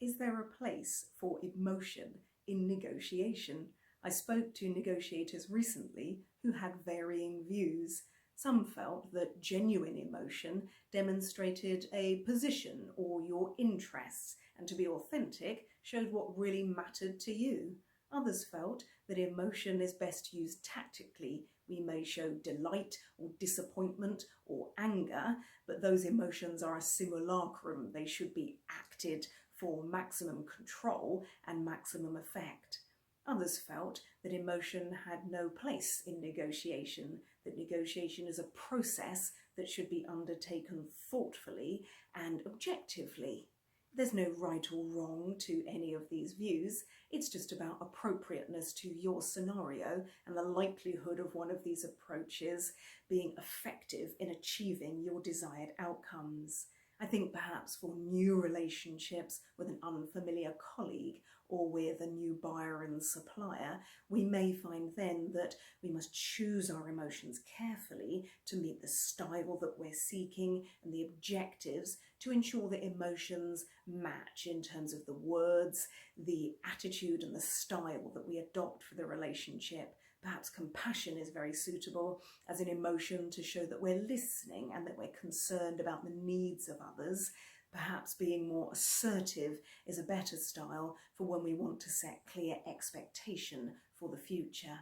Is there a place for emotion in negotiation? I spoke to negotiators recently who had varying views. Some felt that genuine emotion demonstrated a position or your interests, and to be authentic showed what really mattered to you. Others felt that emotion is best used tactically. We may show delight or disappointment or anger, but those emotions are a simulacrum. They should be acted for maximum control and maximum effect. Others felt that emotion had no place in negotiation, that negotiation is a process that should be undertaken thoughtfully and objectively. There's no right or wrong to any of these views. It's just about appropriateness to your scenario and the likelihood of one of these approaches being effective in achieving your desired outcomes. I think perhaps for new relationships with an unfamiliar colleague or with a new buyer and supplier, we may find then that we must choose our emotions carefully to meet the style that we're seeking and the objectives to ensure that emotions match in terms of the words, the attitude and the style that we adopt for the relationship. Perhaps compassion is very suitable as an emotion to show that we're listening and that we're concerned about the needs of others. Perhaps being more assertive is a better style for when we want to set clear expectation for the future.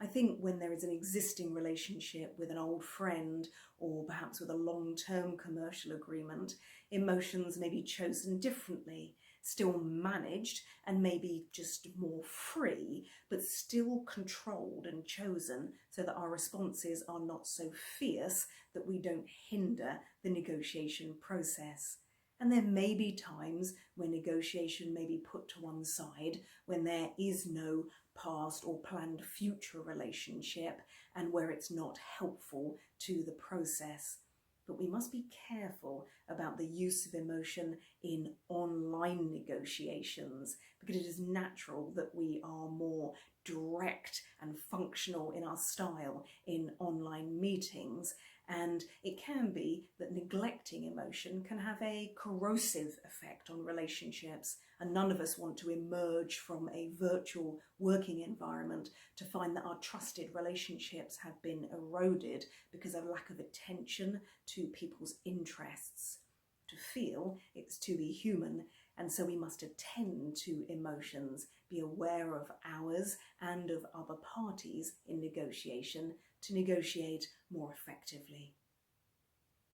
I think when there is an existing relationship with an old friend or perhaps with a long-term commercial agreement, emotions may be chosen differently, still managed and maybe just more free, but still controlled and chosen so that our responses are not so fierce that we don't hinder the negotiation process. And there may be times when negotiation may be put to one side, when there is no past or planned future relationship and where it's not helpful to the process. But we must be careful about the use of emotion in online negotiations because it is natural that we are more direct and functional in our style in online meetings, and it can be that neglecting emotion can have a corrosive effect on relationships, and none of us want to emerge from a virtual working environment to find that our trusted relationships have been eroded because of lack of attention to people's interests. To feel, it's to be human, and so we must attend to emotions, be aware of ours and of other parties in negotiation to negotiate more effectively.